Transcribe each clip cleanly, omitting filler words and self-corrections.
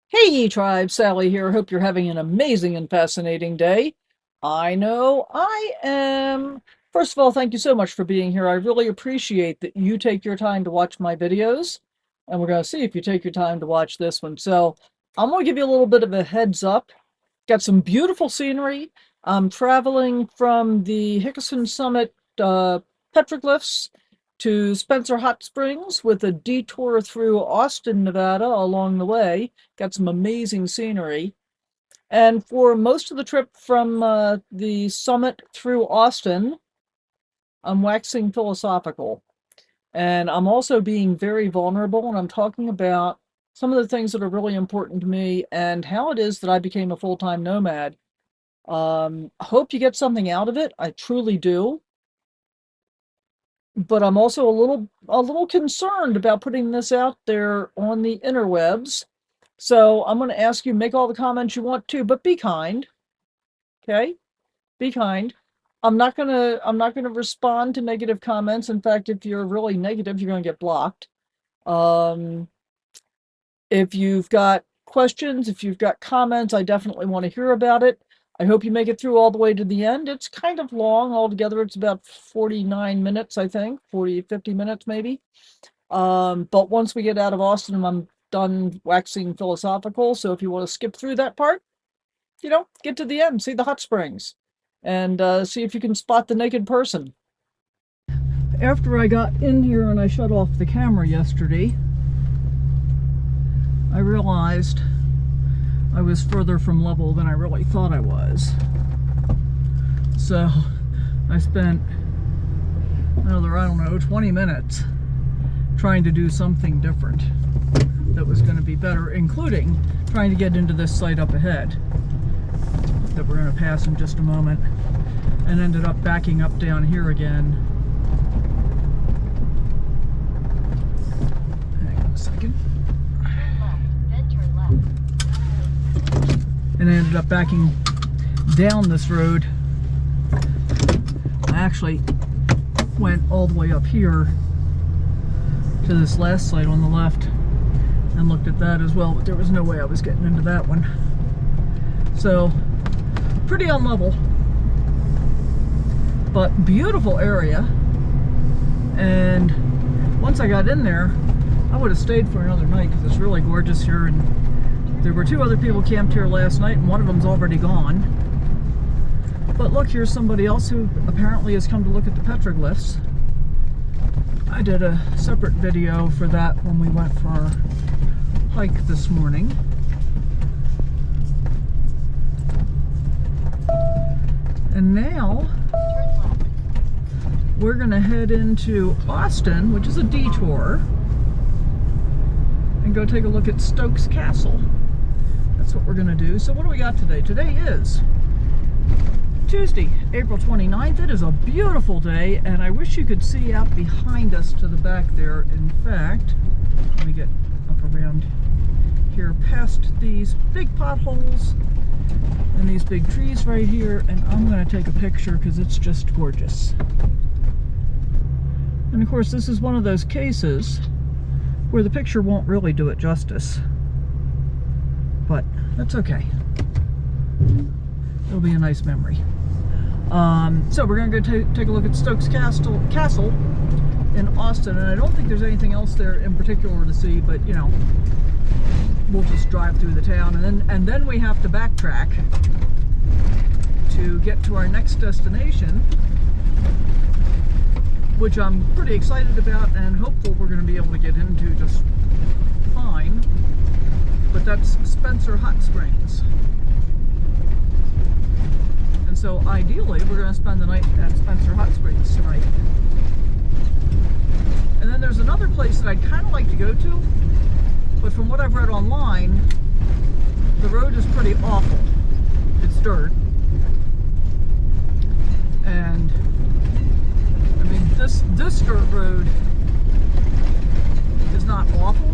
Hey, ye tribe, Sally here. Hope you're having an amazing and fascinating day. I know I am. First of all, thank you so much for being here. I really appreciate that you take your time to watch my videos, and we're going to see if you take your time to watch this one. So, I'm going to give you a little bit of a heads up. Got some beautiful scenery. I'm traveling from the Hickson Summit Petroglyphs to Spencer Hot Springs with a detour through Austin, Nevada along the way. Got some amazing scenery. And for most of the trip from the summit through Austin, I'm waxing philosophical. And I'm also being very vulnerable, and I'm talking about some of the things that are really important to me and how it is that I became a full-time nomad. I hope you get something out of it. I truly do. But I'm also a little concerned about putting this out there on the interwebs. So I'm going to ask you make all the comments you want to, but be kind. Okay? Be kind. I'm not gonna respond to negative comments. In fact, if you're really negative, you're gonna get blocked. Um, if you've got questions, if you've got comments, I definitely want to hear about it. I hope you make it through all the way to the end. It's kind of long altogether. It's about 49 minutes, I think, 40, 50 minutes maybe. But once we get out of Austin, I'm done waxing philosophical. So if you want to skip through that part, get to the end, see the hot springs, and see if you can spot the naked person. After I got in here and I shut off the camera yesterday, I realized I was further from level than I really thought I was. So I spent another, I don't know, 20 minutes trying to do something different that was going to be better, including trying to get into this site up ahead that we're going to pass in just a moment, and ended up backing up down here again. Hang on a second. And I ended up backing down this road. I actually went all the way up here to this last site on the left and looked at that as well, but there was no way I was getting into that one. So pretty unlevel, but beautiful area. And once I got in there, I would have stayed for another night because it's really gorgeous here. And there were two other people camped here last night, and one of them's already gone. But look, here's somebody else who apparently has come to look at the petroglyphs. I did a separate video for that when we went for our hike this morning. And now we're gonna head into Austin, which is a detour, and go take a look at Stokes Castle. That's what we're gonna do. So what do we got today? Today is Tuesday, April 29th. It is a beautiful day, and I wish you could see out behind us to the back there. In fact, let me get up around here past these big potholes and these big trees right here, and I'm going to take a picture because it's just gorgeous. And of course, this is one of those cases where the picture won't really do it justice, but that's okay. It'll be a nice memory. So we're going to go take a look at Stokes Castle in Austin, and I don't think there's anything else there in particular to see, but you know, we'll just drive through the town, and then we have to backtrack to get to our next destination, which I'm pretty excited about and hopeful we're going to be able to get into just fine. But that's Spencer Hot Springs. And so ideally we're going to spend the night at Spencer Hot Springs tonight. And then there's another place that I'd kind of like to go to, but from what I've read online, the road is pretty awful. It's dirt. And I mean, this dirt road is not awful,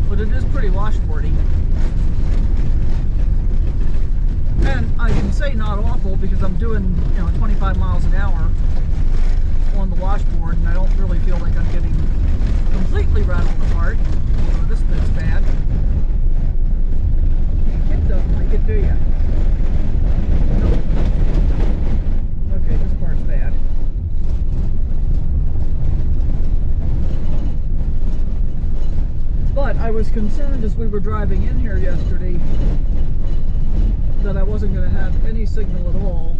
but it is pretty washboardy. And I can say not awful because I'm doing, 25 miles an hour on the washboard, and I don't really feel like I'm getting completely rattled apart, although this bit's bad. I was concerned as we were driving in here yesterday that I wasn't going to have any signal at all.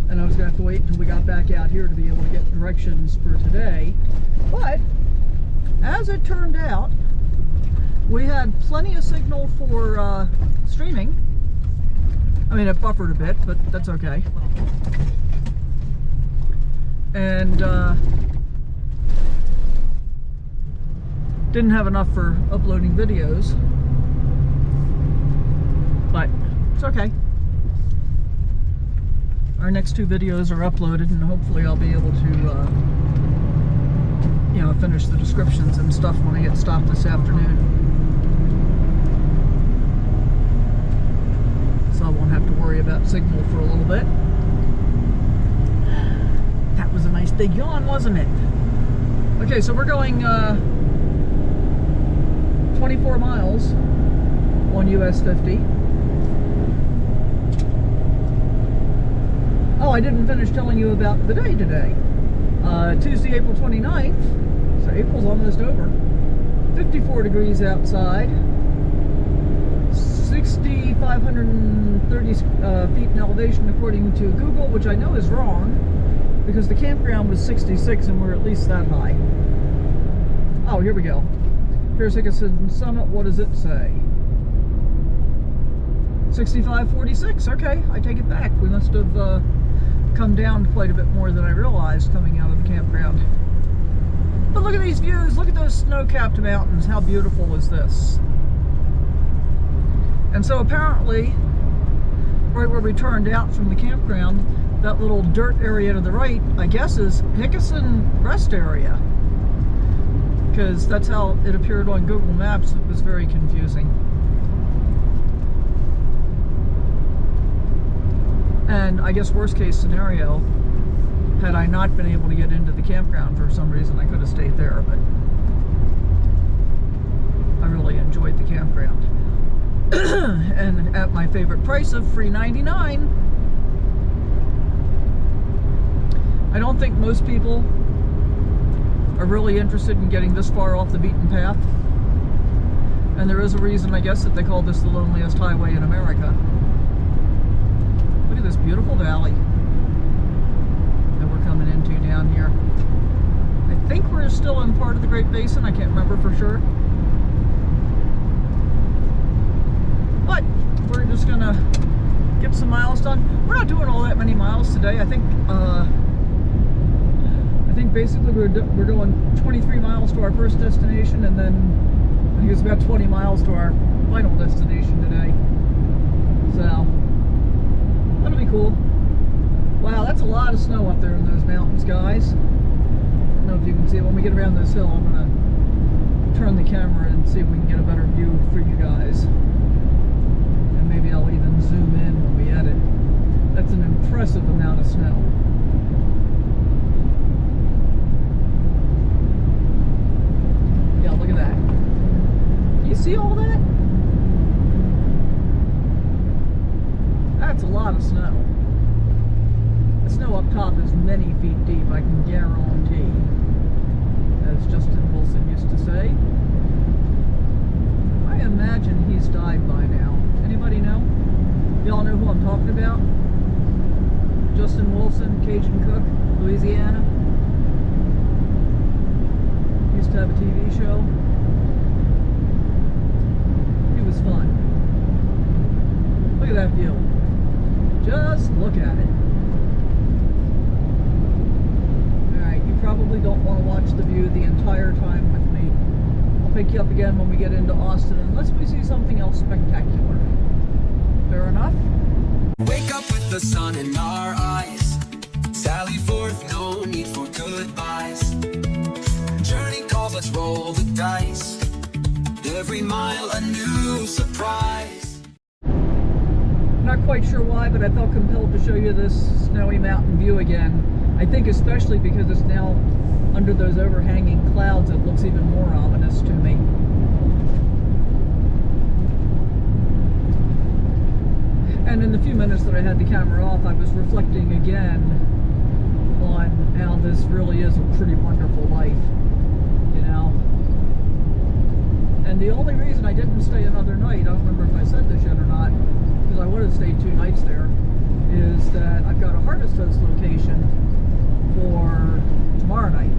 And I was going to have to wait until we got back out here to be able to get directions for today. But as it turned out, we had plenty of signal for streaming. I mean, it buffered a bit, but that's okay. And didn't have enough for uploading videos, but it's okay. Our next 2 videos are uploaded, and hopefully I'll be able to you know, finish the descriptions and stuff when I get stopped this afternoon. So I won't have to worry about signal for a little bit. That was a nice big yawn, wasn't it? Okay, so we're going 24 miles on US 50. Oh, I didn't finish telling you about the day today. Tuesday, April 29th, so April's almost over. 54 degrees outside. 6,530 feet in elevation according to Google, which I know is wrong because the campground was 66 and we're at least that high. Oh, here we go. Here's Hickinson Summit. What does it say? 6546. Okay, I take it back. We must have come down quite a bit more than I realized coming out of the campground. But look at these views. Look at those snow-capped mountains. How beautiful is this? And so apparently, right where we turned out from the campground, that little dirt area to the right, I guess, is Hickinson Rest Area. Because that's how it appeared on Google Maps. It was very confusing. And I guess worst case scenario, had I not been able to get into the campground for some reason, I could have stayed there, but I really enjoyed the campground. And at my favorite price of $3.99. I don't think most people are really interested in getting this far off the beaten path. And there is a reason, I guess, that they call this the loneliest highway in America. Look at this beautiful valley that we're coming into down here. I think we're still in part of the Great Basin. I can't remember for sure. But we're just gonna get some miles done. We're not doing all that many miles today. I think basically we're going 23 miles to our first destination, and then I think it's about 20 miles to our final destination today. So that'll be cool. Wow, that's a lot of snow up there in those mountains, guys. I don't know if you can see it. When we get around this hill, I'm gonna turn the camera and see if we can get a better view for you guys. Maybe I'll even zoom in when we edit. That's an impressive amount of snow. Yeah, look at that. Can you see all that? That's a lot of snow. The snow up top is many feet deep, I can guarantee. As Justin Wilson used to say. I imagine he's died by now. Anybody know? Y'all know who I'm talking about? Justin Wilson, Cajun cook, Louisiana. Used to have a TV show. He was fun. Look at that view. Just look at it. Alright, you probably don't want to watch the view the entire time with me. I'll pick you up again when we get into Austin, unless we see something else spectacular. Fair enough? Wake up with the sun in our eyes. Sally forth, no need for goodbyes. Journey calls, let's roll the dice. Every mile a new surprise. Not quite sure why, but I felt compelled to show you this snowy mountain view again. I think especially because it's now under those overhanging clouds, it looks even more ominous to me. And in the few minutes that I had the camera off, I was reflecting again on how this really is a pretty wonderful life, you know. the only reason I didn't stay another night, I don't remember if I said this yet or not, because I would have stayed 2 nights there, is that I've got a Harvest Host location for tomorrow night.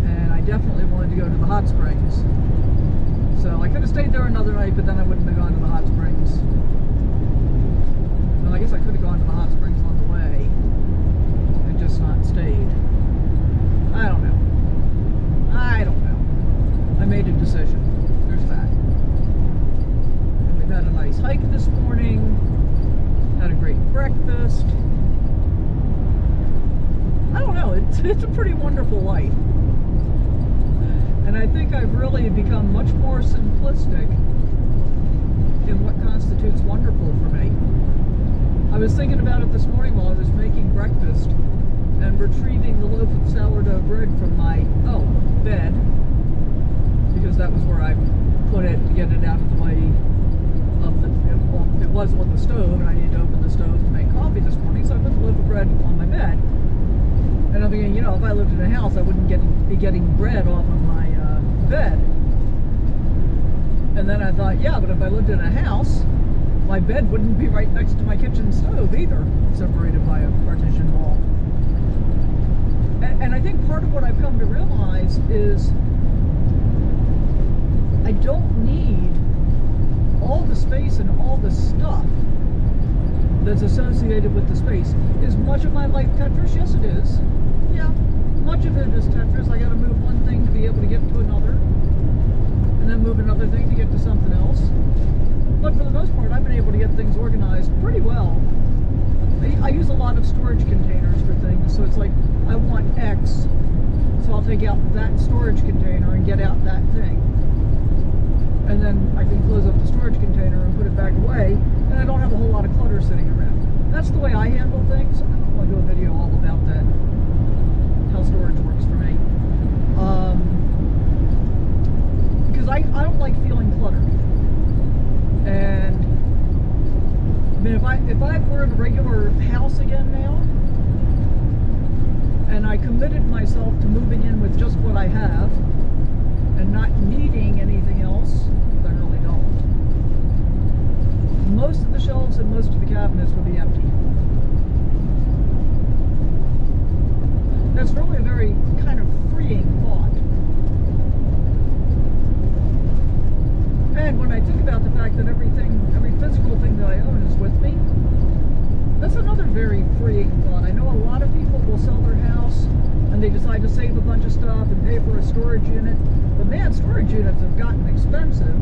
And I definitely wanted to go to the hot springs. So I could have stayed there another night, but then I wouldn't have gone to the hot springs. Well, I guess I could have gone to the hot springs on the way and just not stayed. I don't know. I made a decision. There's that. And we've had a nice hike this morning. Had a great breakfast. I don't know. It's a pretty wonderful life. And I think I've really become much more simplistic in what constitutes wonderful for me. I was thinking about it this morning while I was making breakfast and retrieving the loaf of sourdough bread from my bed, because that was where I put it to get it out of the way of the, it was on the stove, and I needed to open the stove to make coffee this morning, so I put the loaf of bread on my bed. And I'm thinking, if I lived in a house, I wouldn't be getting bread off of my bed. And then I thought, yeah, but if I lived in a house, my bed wouldn't be right next to my kitchen stove either, separated by a partition wall. And I think part of what I've come to realize is I don't need all the space and all the stuff that's associated with the space. Is much of my life Tetris? Yes, it is. Yeah, much of it is Tetris. I got to move one thing to be able to get to another, and then move another thing to get to something else. But for the most part, I've been able to get things organized pretty well. I use a lot of storage containers for things, so it's like, I want X, so I'll take out that storage container and get out that thing. And then I can close up the storage container and put it back away, and I don't have a whole lot of clutter sitting around. That's the way I handle things. I don't want to do a video all about that, how storage works for me. Because I don't like feeling cluttered. And I mean, if I were in a regular house again now, and I committed myself to moving in with just what I have, and not needing anything else, I really don't. Most of the shelves and most of the cabinets will be empty. That's really a very kind of freeing thought. And when I think about the fact that every physical thing that I own is with me, that's another very freeing thought. I know a lot of people will sell their house and they decide to save a bunch of stuff and pay for a storage unit. But man, storage units have gotten expensive.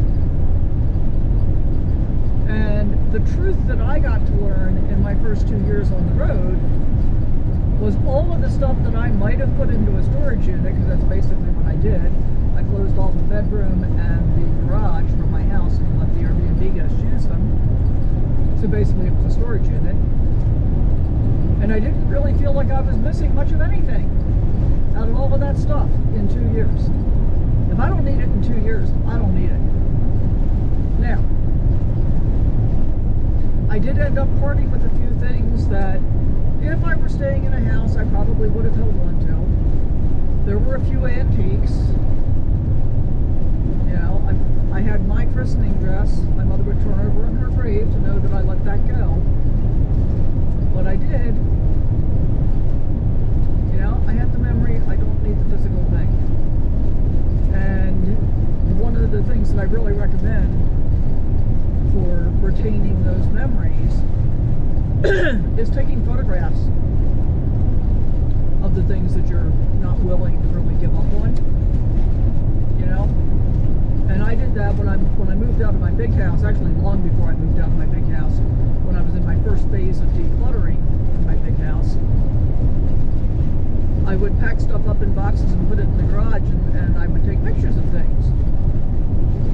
And the truth that I got to learn in my first 2 years on the road was all of the stuff that I might have put into a storage unit, because that's basically what I did. I closed off the bedroom and the garage from my house and let the Airbnb guests use them. So basically it was a storage unit. And I didn't really feel like I was missing much of anything out of all of that stuff in 2 years. If I don't need it in 2 years, I don't need it. Now, I did end up parting with a few things that if I were staying in a house, I probably would have held on to. There were a few antiques. I had my christening dress. My mother would turn over in her grave to know that I let that go. But I did. I had the memory. I don't need the physical thing. And one of the things that I really recommend for retaining those memories is taking photographs of the things that you're not willing to really give up on. And I did that when I moved out of my big house, actually long before I moved out of my big house, when I was in my first phase of decluttering in my big house. I would pack stuff up in boxes and put it in the garage, and I would take pictures of things.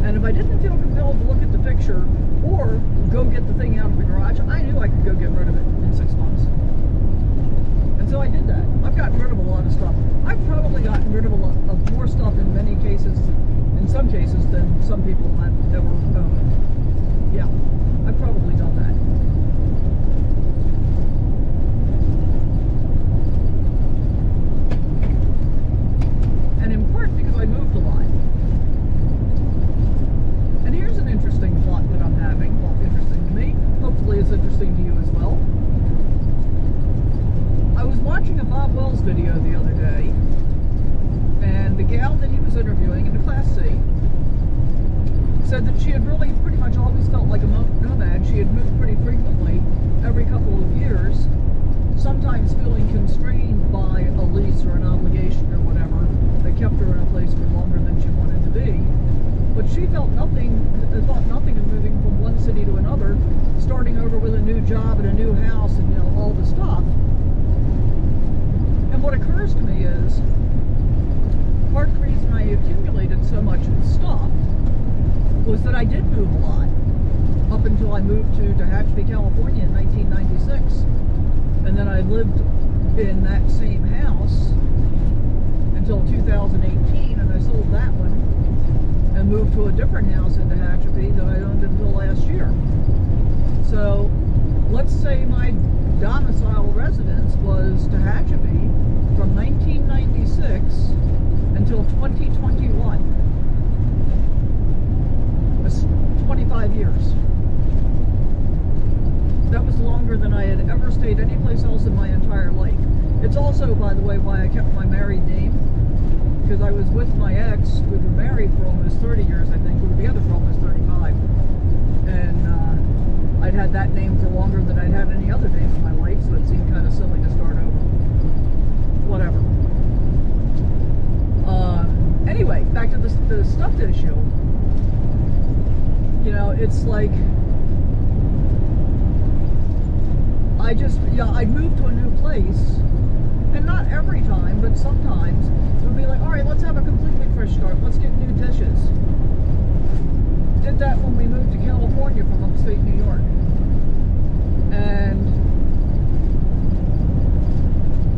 And if I didn't feel compelled to look at the picture or go get the thing out of the garage, I knew I could go get rid of it in 6 months. And so I did that. I've gotten rid of a lot of stuff. I've probably gotten rid of a lot of more stuff in many cases, in some cases, than some people have ever owned. Yeah, I've probably done that. And in part because I moved a lot. Class C, said that she had really pretty much always felt like a nomad. She had moved pretty frequently every couple of years, sometimes feeling constrained by a lease or an obligation or whatever that kept her in a place for longer than she wanted to be. But she thought nothing of moving from one city to another, starting over with a new job and a new house and, you know, all the stuff. And what occurs to me is, part of the reason I accumulated so much stuff was that I did move a lot, up until I moved to Tehachapi, California in 1996. And then I lived in that same house until 2018, and I sold that one and moved to a different house in Tehachapi that I owned until last year. So let's say my domicile residence was Tehachapi from 1996 until 2021. That's 25 years. That was longer than I had ever stayed anyplace else in my entire life. It's also, by the way, why I kept my married name, because I was with my ex. We were married for almost 30 years, I think. We were together for almost 35. And I'd had that name for longer than I'd had any other name in my life, so it seemed kind of silly to start over. Whatever. Anyway, back to the stuffed issue. You know, it's like, I'd move to a new place, and not every time, but sometimes it would be like, all right, let's have a completely fresh start. Let's get new dishes. Did that when we moved to California from upstate New York. And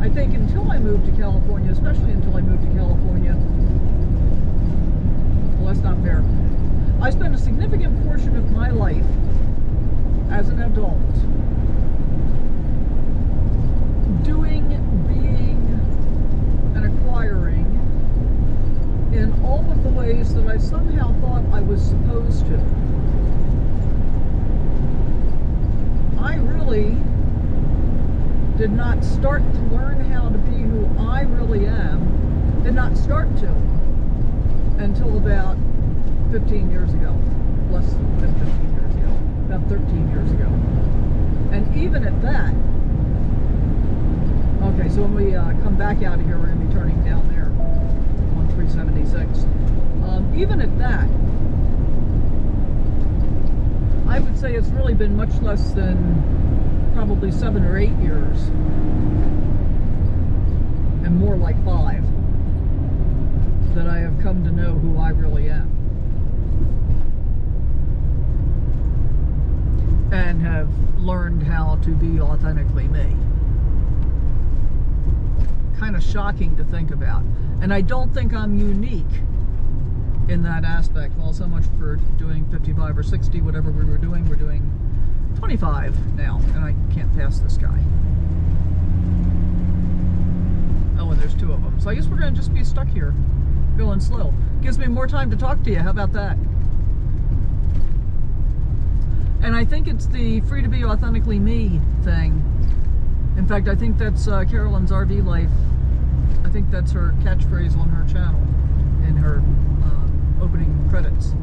I think until I moved to California, especially until I moved to California, well, that's not fair. I spent a significant portion of my life as an adult doing, being, and acquiring in all of the ways that I somehow thought I was supposed to. I really did not start to learn how to be who I really am, did not start to, until about 15 years ago, less than 15 years ago, about 13 years ago. And even at that, okay, so when we come back out of here, we're going to be turning down there on 376. Even at that, I would say it's really been much less than probably 7 or 8 years, and more like 5, that I have come to know who I really am. And have learned how to be authentically me. Kind of shocking to think about. And I don't think I'm unique in that aspect. Well, so much for doing 55 or 60, whatever we were doing. We're doing 25 now, and I can't pass this guy. Oh, and there's 2 of them. So I guess we're going to just be stuck here, going slow. Gives me more time to talk to you. How about that? And I think it's the free to be authentically me thing. In fact, I think that's Carolyn's RV Life. I think that's her catchphrase on her channel in her opening credits.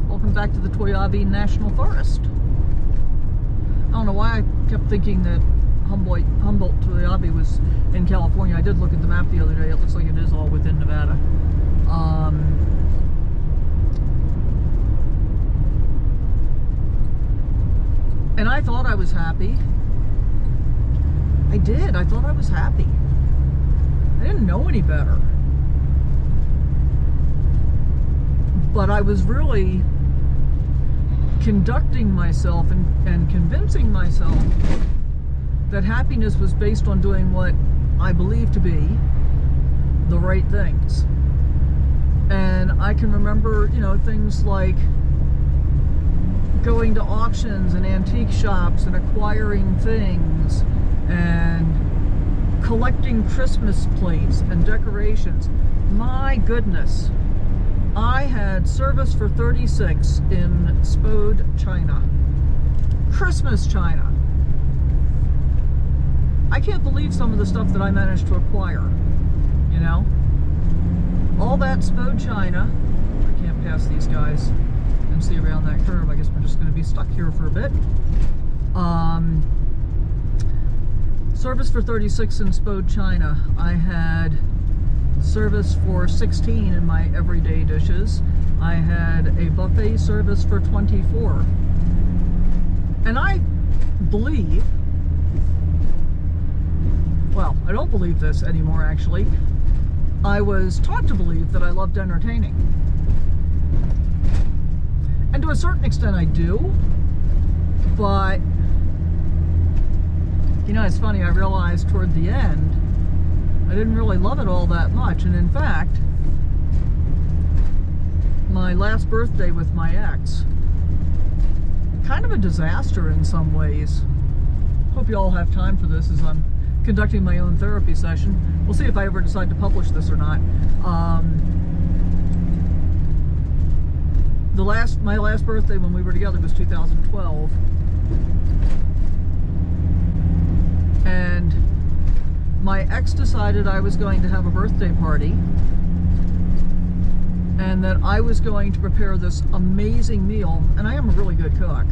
Welcome back to the Toyabe National Forest. I don't know why I kept thinking that Humboldt Toyabe was in California. I did look at the map the other day. It looks like it is all within Nevada. And I thought I was happy. I did. I thought I was happy. I didn't know any better. But I was really conducting myself and convincing myself that happiness was based on doing what I believe to be the right things. And I can remember, you know, things like going to auctions and antique shops and acquiring things and collecting Christmas plates and decorations. My goodness, I had service for 36 in Spode, China. Christmas China. I can't believe some of the stuff that I managed to acquire, you know? All that Spode China. I can't pass these guys and see around that curve. I guess we're just going to be stuck here for a bit. Service for 36 in Spode China. I had service for 16 in my everyday dishes. I had a buffet service for 24. And I believe, well, I don't believe this anymore actually. I was taught to believe that I loved entertaining. And to a certain extent I do, but you know, it's funny, I realized toward the end I didn't really love it all that much. And in fact, my last birthday with my ex, kind of a disaster in some ways. Hope you all have time for this as I'm conducting my own therapy session. We'll see if I ever decide to publish this or not. My last birthday when we were together was 2012. And my ex decided I was going to have a birthday party and that I was going to prepare this amazing meal, and I am a really good cook.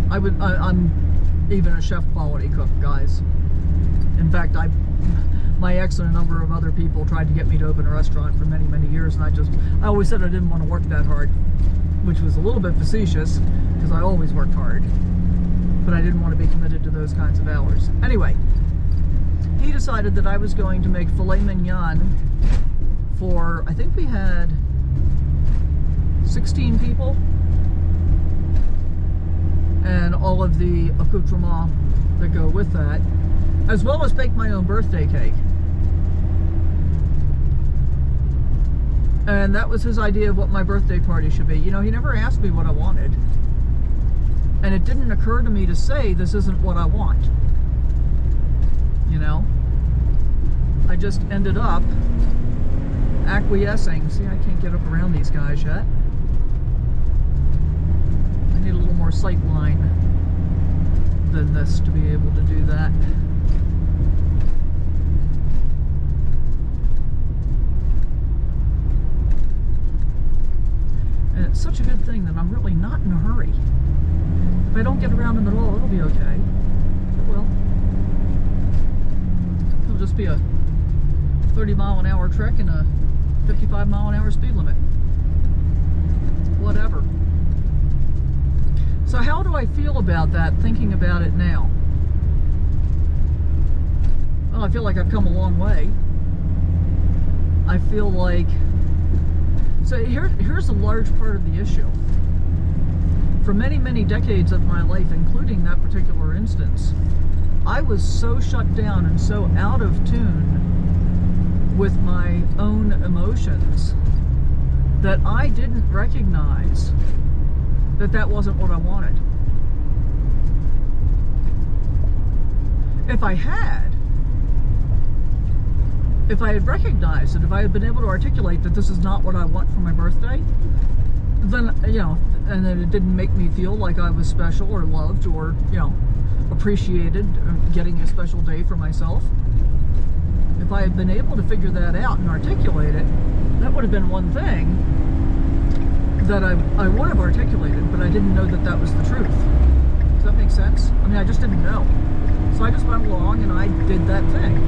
I'm even a chef quality cook, guys. In fact, my ex and a number of other people tried to get me to open a restaurant for many, many years, and I always said I didn't want to work that hard, which was a little bit facetious because I always worked hard, but I didn't want to be committed to those kinds of hours. Anyway, he decided that I was going to make filet mignon for, I think we had 16 people, and all of the accoutrements that go with that, as well as bake my own birthday cake. And that was his idea of what my birthday party should be. You know, he never asked me what I wanted. And it didn't occur to me to say, this isn't what I want. You know? I just ended up acquiescing. See, I can't get up around these guys yet. I need a little more sight line than this to be able to do that. And it's such a good thing that I'm really not in a hurry. If I don't get around them at all, it'll be okay. It will. It'll just be a 30-mile-an-hour trek and a 55-mile-an-hour speed limit. Whatever. So how do I feel about that, thinking about it now? Well, I feel like I've come a long way. I feel like... So here's a large part of the issue. For many, many decades of my life, including that particular instance, I was so shut down and so out of tune with my own emotions that I didn't recognize that that wasn't what I wanted. If I had recognized it, if I had been able to articulate that this is not what I want for my birthday, then, you know, and then it didn't make me feel like I was special or loved or, you know, appreciated getting a special day for myself. If I had been able to figure that out and articulate it, that would have been one thing that I would have articulated, but I didn't know that that was the truth. Does that make sense? I mean, I just didn't know. So I just went along and I did that thing.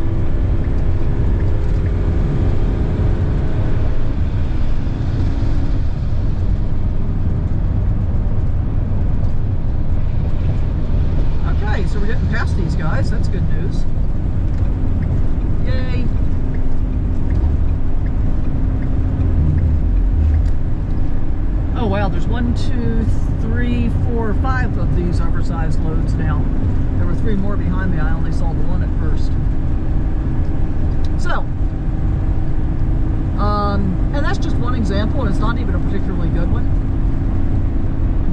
So we're getting past these guys. That's good news. Yay. Oh wow, there's 1, 2, 3, 4, 5 of these oversized loads now. There were 3 more behind me. I only saw the one at first. So, and that's just one example, and it's not even a particularly good one.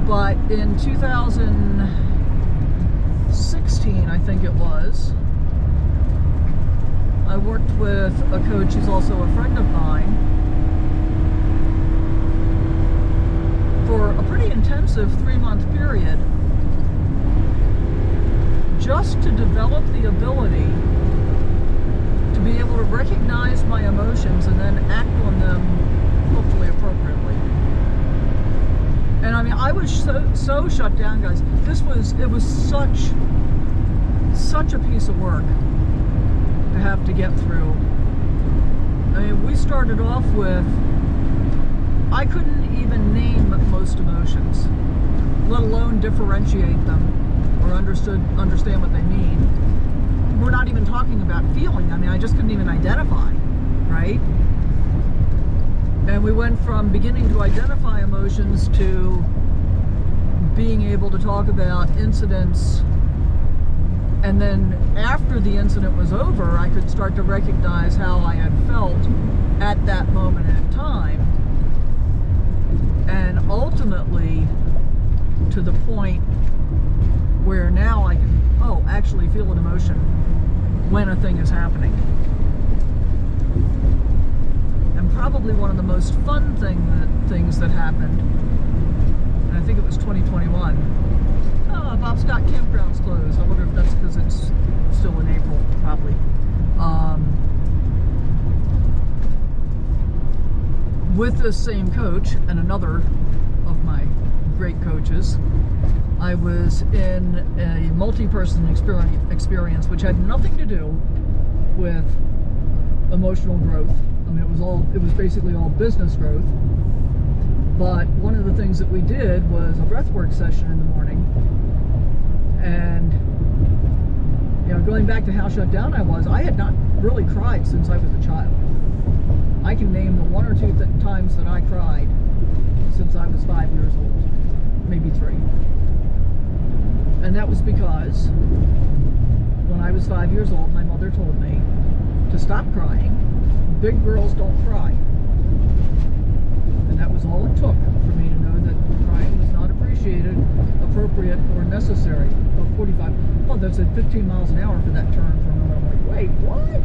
But in 2016, I think it was, I worked with a coach who's also a friend of mine for a pretty intensive 3-month period, just to develop the ability to be able to recognize my emotions I was so shut down, guys. It was such a piece of work to have to get through. I mean, we started off with, I couldn't even name most emotions, let alone differentiate them or understand what they mean. We're not even talking about feeling. I mean, I just couldn't even identify, right? And we went from beginning to identify emotions to being able to talk about incidents. And then after the incident was over, I could start to recognize how I had felt at that moment in time. And ultimately, to the point where now I can, actually feel an emotion when a thing is happening. And probably one of the most fun things that happened, and I think it was 2021. Bob Scott Campground's closed. I wonder if that's because it's still in April, probably. With this same coach and another of my great coaches, I was in a multi-person experience which had nothing to do with emotional growth. I mean, it was basically all business growth. But one of the things that we did was a breathwork session in the morning. And, going back to how shut down I had not really cried since I was a child. I can name the one or two times that I cried since I was 5 years old, maybe 3. And that was because when I was 5 years old, my mother told me to stop crying. Big girls don't cry. And that was all it took for me to know that crying was not appreciated, appropriate, or necessary. 45. Oh, that's at 15 miles an hour for that turn for a moment. I'm like, wait, what?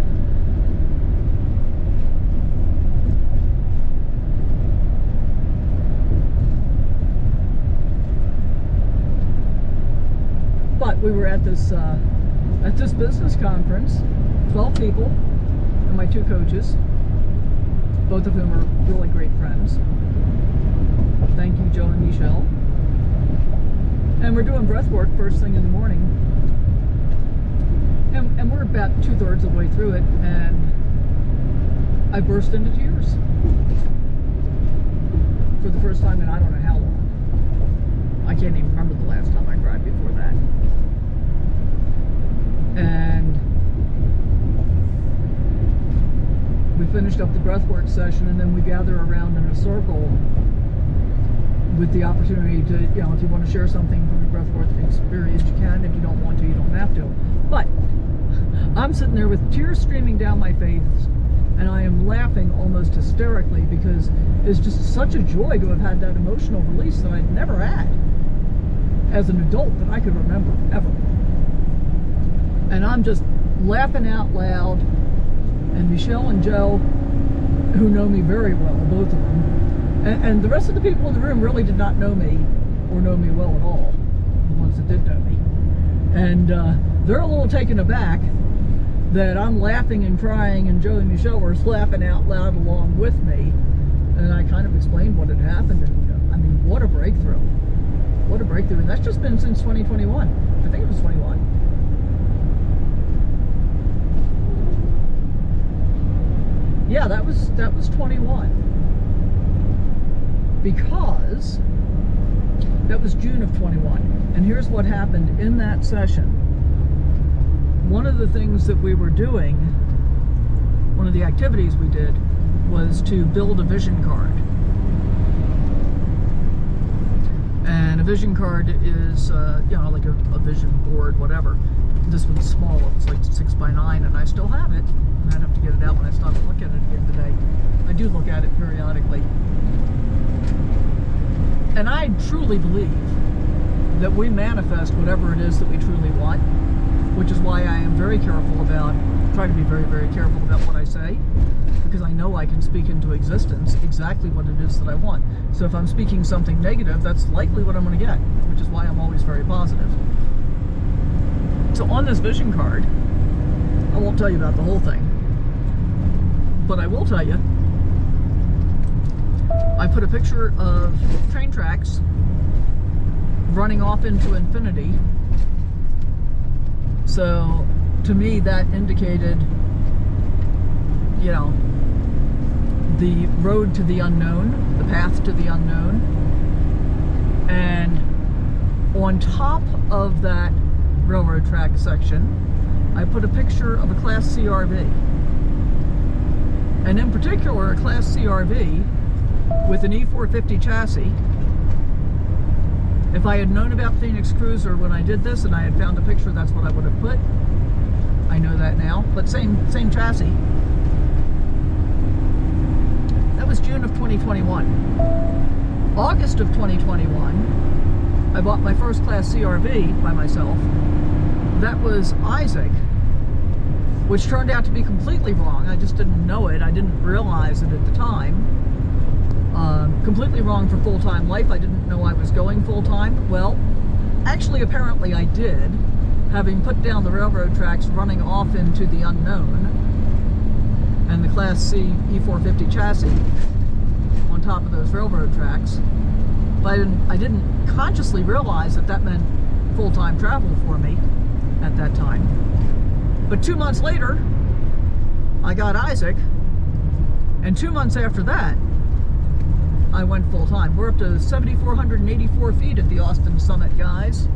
But we were at this business conference, 12 people, and my 2 coaches, both of whom are really great friends. Thank you, Joe and Michelle. And we're doing breath work first thing in the morning. And we're about 2/3 of the way through it, and I burst into tears. For the first time in I don't know how long. I can't even remember the last time I cried before that. And we finished up the breathwork session, and then we gather around in a circle with the opportunity to, if you want to share something from your breathwork experience, you can. If you don't want to, you don't have to. But I'm sitting there with tears streaming down my face, and I am laughing almost hysterically because it's just such a joy to have had that emotional release that I'd never had as an adult that I could remember, ever. And I'm just laughing out loud, and Michelle and Joe, who know me very well, both of them, and the rest of the people in the room really did not know me or know me well at all, the ones that did know me. And they're a little taken aback that I'm laughing and crying, and Joe and Michelle were laughing out loud along with me. And I kind of explained what had happened, and I mean, what a breakthrough. What a breakthrough. And that's just been since 2021. I think it was 21. Yeah, that was 21. Because that was June of 21. And here's what happened in that session. One of the things that we were doing, one of the activities we did, was to build a vision card. And a vision card is, like a vision board, whatever. This one's small, it's like 6x9, and I still have it. I'd have to get it out when I stop and look at it again today. I do look at it periodically. And I truly believe that we manifest whatever it is that we truly want, which is why I am very careful about, try to be very, very careful about what I say, because I know I can speak into existence exactly what it is that I want. So if I'm speaking something negative, that's likely what I'm going to get, which is why I'm always very positive. So on this vision card, I won't tell you about the whole thing, but I will tell you, I put a picture of train tracks running off into infinity. So to me that indicated, you know, the road to the unknown, the path to the unknown. And on top of that railroad track section, I put a picture of a Class C RV. And in particular, a Class C RV with an E450 chassis. If I had known about Phoenix Cruiser when I did this and I had found a picture, that's what I would have put. I know that now, but same chassis. That was June of 2021. August of 2021, I bought my first Class C RV by myself. That was Isaac, which turned out to be completely wrong. I just didn't know it. I didn't realize it at the time. Completely wrong for full-time life. I didn't know I was going full-time. Well, actually, apparently I did, having put down the railroad tracks, running off into the unknown, and the Class C E450 chassis on top of those railroad tracks. But I didn't consciously realize that that meant full-time travel for me at that time. But 2 months later, I got Isaac, and 2 months after that, I went full-time. We're up to 7,484 feet at the Austin Summit, guys.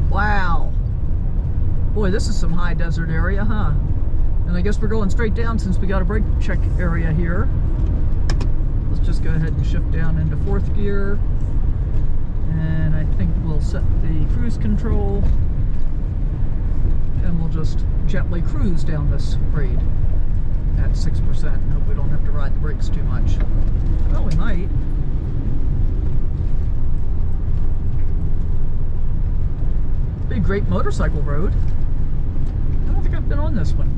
Wow. Boy, this is some high desert area, huh? And I guess we're going straight down since we got a brake check area here. Let's just go ahead and shift down into 4th gear. And I think we'll set the cruise control. And we'll just gently cruise down this grade at 6%. And hope we don't have to ride the brakes too much. Well, we might. Big Great Motorcycle Road. I don't think I've been on this one.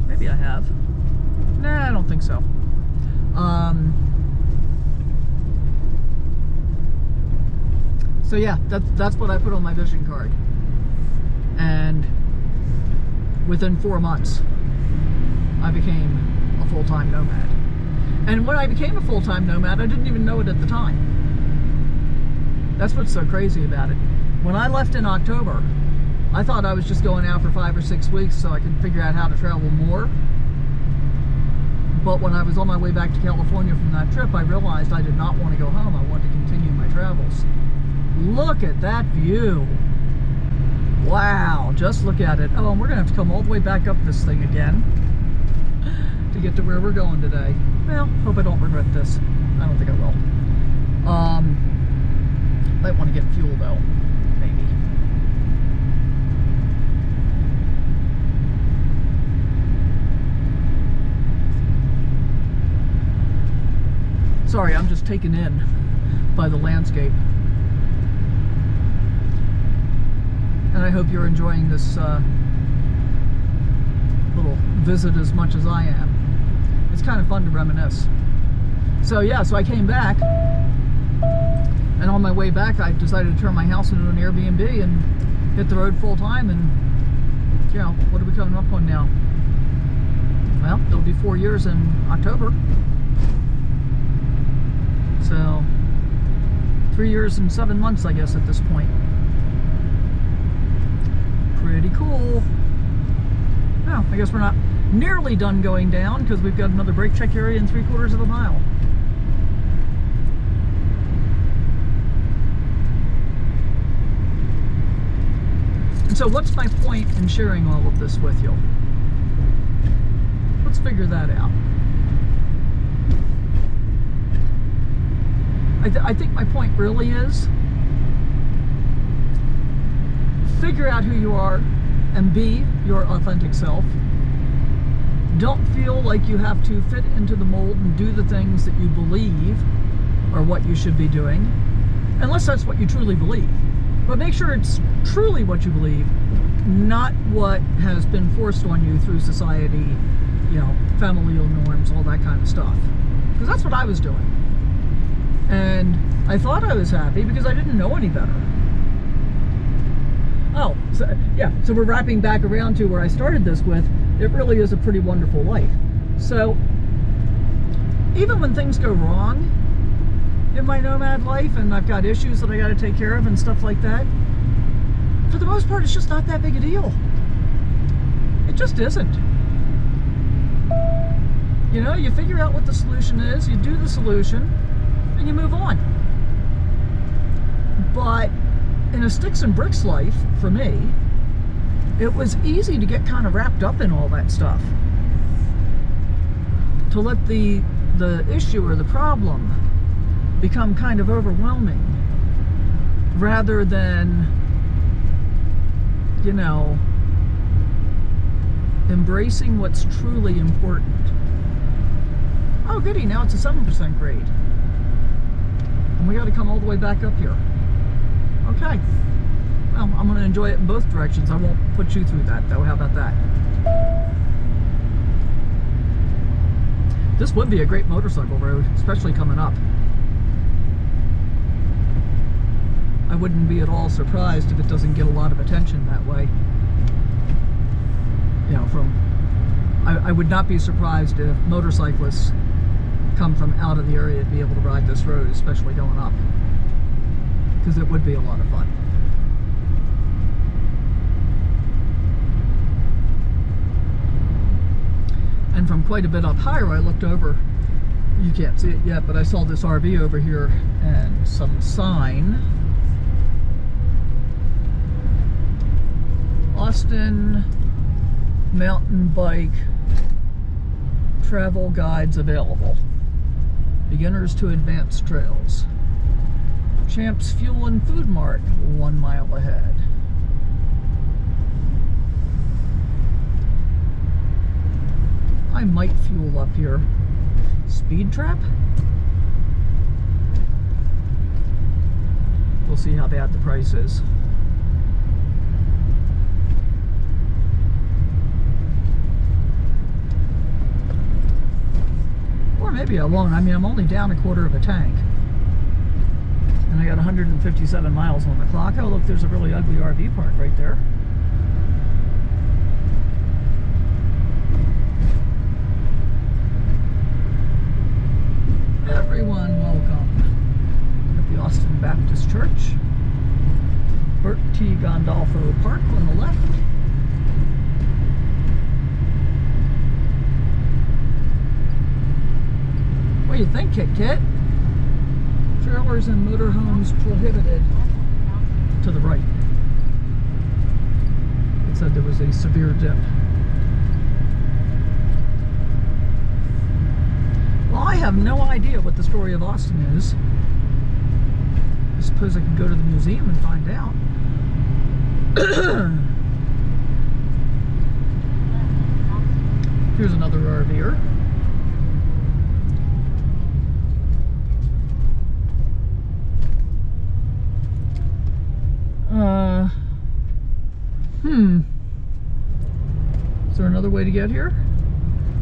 Maybe I have. Nah, I don't think so. So yeah, that's what I put on my vision card. And within 4 months, I became a full-time nomad. And when I became a full-time nomad, I didn't even know it at the time. That's what's so crazy about it. When I left in October, I thought I was just going out for 5 or 6 weeks so I could figure out how to travel more. But when I was on my way back to California from that trip, I realized I did not want to go home. I wanted to continue my travels. Look at that view. Wow, just look at it. Oh, and we're gonna have to come all the way back up this thing again to get to where we're going today. Well, hope I don't regret this. I don't think I will. Might want to get fuel though, maybe. Sorry, I'm just taken in by the landscape. And I hope you're enjoying this little visit as much as I am. It's kind of fun to reminisce. So yeah, so I came back, and on my way back I decided to turn my house into an Airbnb and hit the road full time. And you know, what are we coming up on now? Well, it'll be 4 years in October. So 3 years and 7 months, I guess, at this point. Pretty cool. Well, I guess we're not nearly done going down because we've got another brake check area in 3/4 of a mile. And so what's my point in sharing all of this with you? Let's figure that out. I think my point really is figure out who you are and be your authentic self. Don't feel like you have to fit into the mold and do the things that you believe are what you should be doing, unless that's what you truly believe. But make sure it's truly what you believe, not what has been forced on you through society, you know, familial norms, all that kind of stuff. Because that's what I was doing. And I thought I was happy because I didn't know any better. Oh, so, yeah, so we're wrapping back around to where I started this with, it really is a pretty wonderful life. So, even when things go wrong in my nomad life and I've got issues that I got to take care of and stuff like that, for the most part, it's just not that big a deal. It just isn't. You know, you figure out what the solution is, you do the solution, and you move on. But in a sticks and bricks life, for me, it was easy to get kind of wrapped up in all that stuff. To let the issue or the problem become kind of overwhelming, rather than, you know, embracing what's truly important. Oh goody, now it's a 7% grade. And we got to come all the way back up here. Okay. Well, I'm going to enjoy it in both directions. I won't put you through that though. How about that? This would be a great motorcycle road, especially coming up. I wouldn't be at all surprised if it doesn't get a lot of attention that way. You know, I would not be surprised if motorcyclists come from out of the area to be able to ride this road, especially going up, because it would be a lot of fun. And from quite a bit up higher, I looked over. You can't see it yet, but I saw this RV over here and some sign. Austin mountain bike travel guides available. Beginners to advanced trails. Champs Fuel and Food Mart 1 mile ahead. I might fuel up here. Speed trap? We'll see how bad the price is. Or maybe I won't. I mean, I'm only down 1/4 of a tank. And I got 157 miles on the clock. Oh, look, there's a really ugly RV park right there. Everyone welcome at the Austin Baptist Church. Bert T. Gandolfo Park on the left. What do you think, Kit Kit? Trailers and motorhomes prohibited. To the right. It said there was a severe dip. Well, I have no idea what the story of Austin is. I suppose I can go to the museum and find out. Here's another RVer. Is there another way to get here?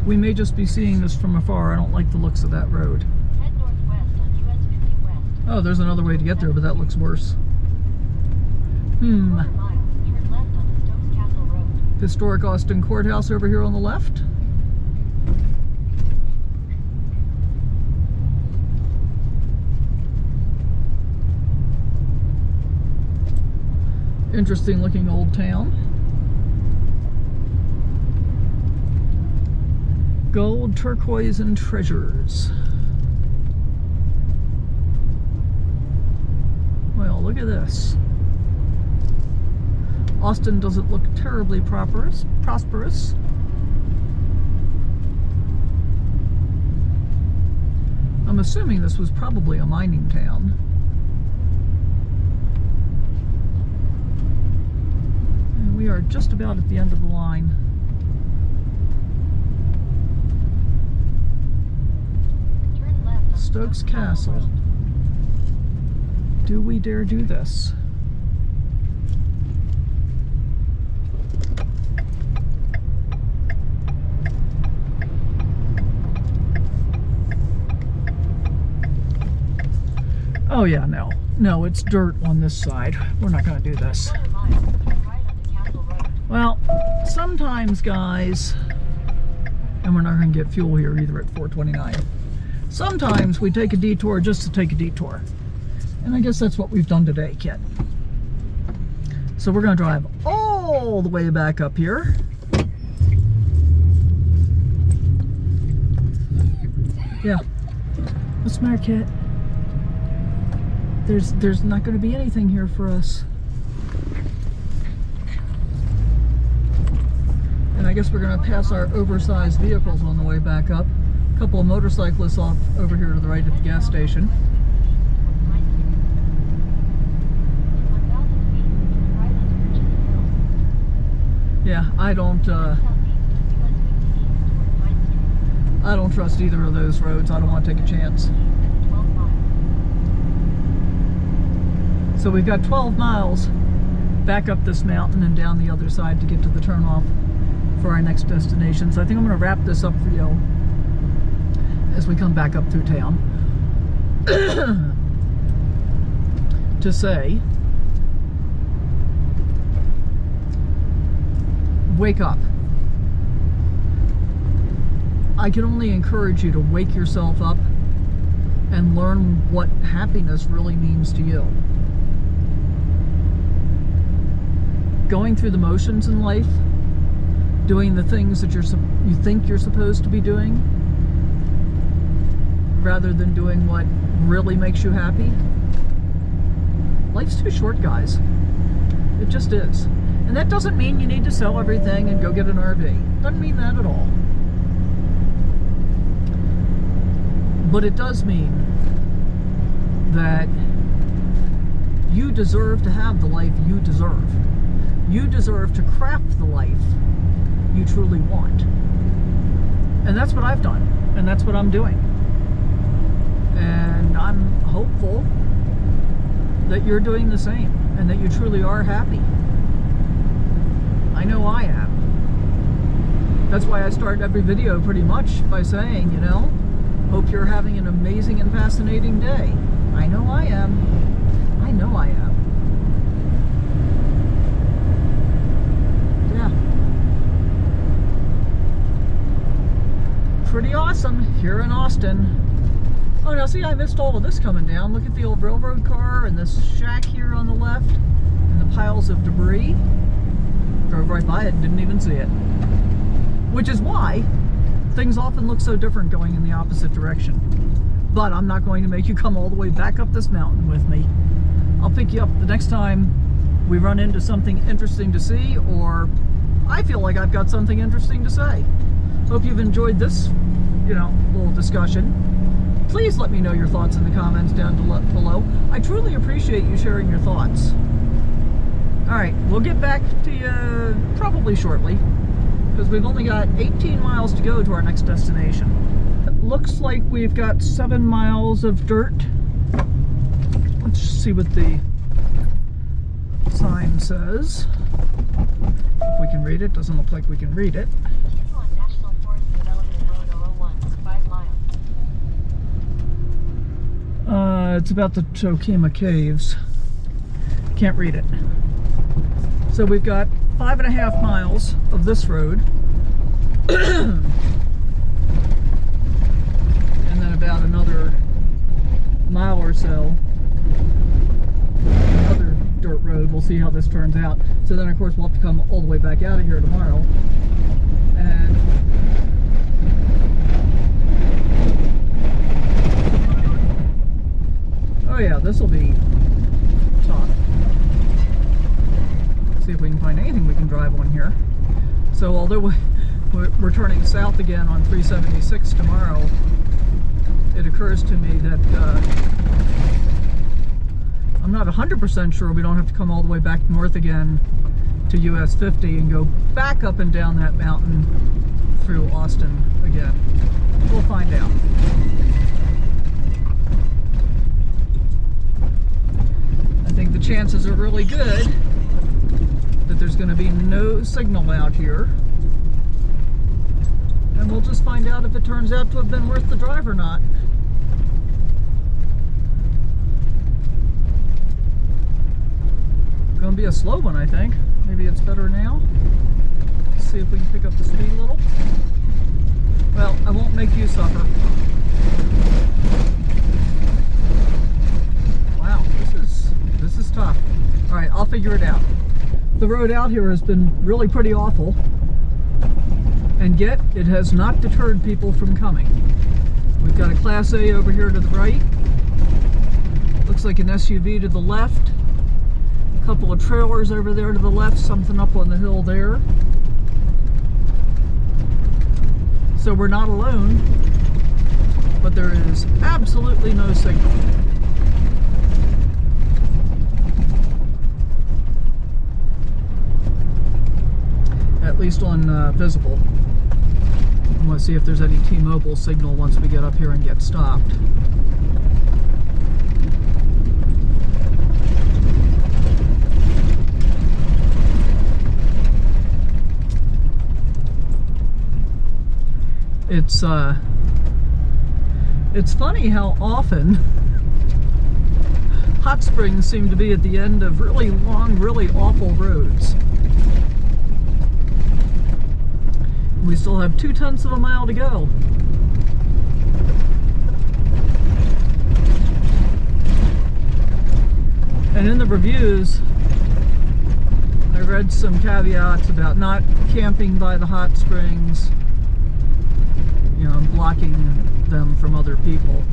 We may just be seeing this from afar. I don't like the looks of that road. Head northwest on US 50 West. Oh, there's another way to get there, but that looks worse. Quarter mile, turn left on Stokes Castle Road. Historic Austin Courthouse over here on the left. Interesting looking old town. Gold, turquoise, and treasures. Well, look at this. Austin doesn't look terribly prosperous. I'm assuming this was probably a mining town. And we are just about at the end of the line. Turn left on Stokes Castle. Do we dare do this? Oh yeah, no, it's dirt on this side. We're not going to do this. Quarter mile, turn right onto Castle Road. Well, sometimes, guys, and we're not going to get fuel here either at 429. sometimes we take a detour just to take a detour. And I guess that's what we've done today, Kit. So we're going to drive all the way back up here. Yeah. What's the matter, Kit? There's not going to be anything here for us. And I guess we're going to pass our oversized vehicles on the way back up. A couple of motorcyclists off over here to the right at the gas station. Yeah, I don't trust either of those roads. I don't want to take a chance. So we've got 12 miles back up this mountain and down the other side to get to the turnoff for our next destination. So I think I'm going to wrap this up for you as we come back up through town to say, wake up. I can only encourage you to wake yourself up and learn what happiness really means to you. Going through the motions in life, doing the things that you think you're supposed to be doing, rather than doing what really makes you happy. Life's too short, guys. It just is. And that doesn't mean you need to sell everything and go get an RV. Doesn't mean that at all. But it does mean that you deserve to have the life you deserve. You deserve to craft the life you truly want. And that's what I've done. And that's what I'm doing. And I'm hopeful that you're doing the same and that you truly are happy. I know I am. That's why I start every video pretty much by saying, you know, hope you're having an amazing and fascinating day. I know I am. I know I am. Yeah. Pretty awesome here in Austin. Oh, now see, I missed all of this coming down. Look at the old railroad car and this shack here on the left and the piles of debris. Drove right by it and didn't even see it. Which is why things often look so different going in the opposite direction. But I'm not going to make you come all the way back up this mountain with me. I'll pick you up the next time we run into something interesting to see, or I feel like I've got something interesting to say. Hope you've enjoyed this, little discussion. Please let me know your thoughts in the comments down below. I truly appreciate you sharing your thoughts. Alright, we'll get back to you probably shortly, because we've only got 18 miles to go to our next destination. It looks like we've got 7 miles of dirt. Let's see what the sign says. If we can read it. Doesn't look like we can read it. Continue on National Forest Development Road 001 for 5 miles. It's about the Tokima Caves. Can't read it. So we've got 5.5 miles of this road. And then about another mile or so, another dirt road. We'll see how this turns out. So then of course we'll have to come all the way back out of here tomorrow. And oh yeah, this will be tough. See if we can find anything we can drive on here. So although we're turning south again on 376 tomorrow, it occurs to me that I'm not 100% sure we don't have to come all the way back north again to US 50 and go back up and down that mountain through Austin again. We'll find out. I think the chances are really good that there's going to be no signal out here, and we'll just find out if it turns out to have been worth the drive or not. Going to be a slow one, I think. Maybe it's better now. Let's see if we can pick up the speed a little. Well, I won't make you suffer. Wow, this is tough. All right, I'll figure it out. The road out here has been really pretty awful, and yet it has not deterred people from coming. We've got a Class A over here to the right. Looks like an SUV to the left. A couple of trailers over there to the left, something up on the hill there. So we're not alone, but there is absolutely no signal. At least on visible. I'm going to see if there's any T-Mobile signal once we get up here and get stopped. It's funny how often hot springs seem to be at the end of really long, really awful roads. We still have 0.2 of a mile to go. And in the reviews, I read some caveats about not camping by the hot springs, you know, blocking them from other people.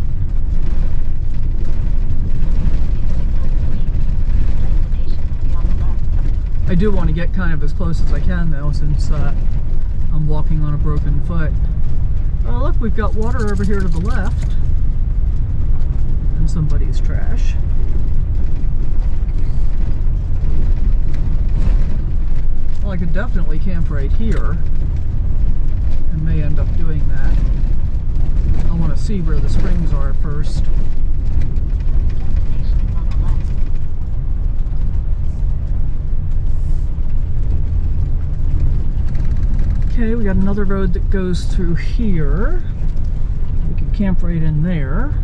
I do want to get kind of as close as I can though, since I'm walking on a broken foot. Oh look, we've got water over here to the left. And somebody's trash. Well, I could definitely camp right here. And may end up doing that. I want to see where the springs are first. Okay, we got another road that goes through here. We could camp right in there.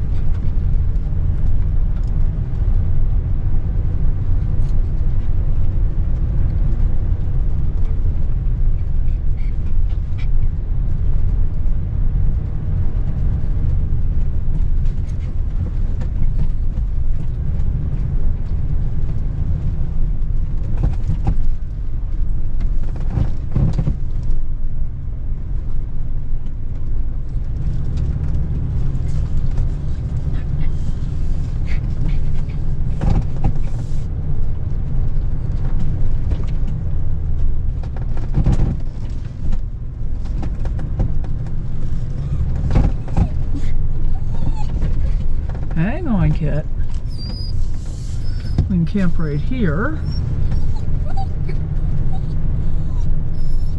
Hang on, Kit. We can camp right here.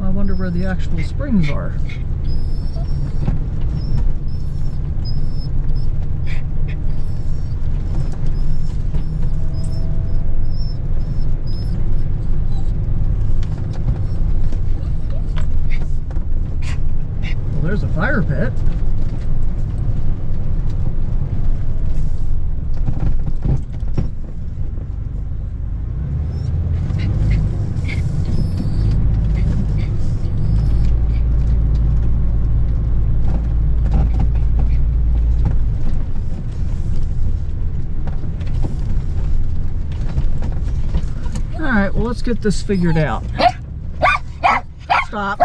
I wonder where the actual springs are. Well, there's a fire pit. Alright, well, let's get this figured out. Stop.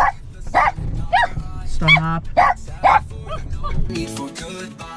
Stop. Need for goodbye.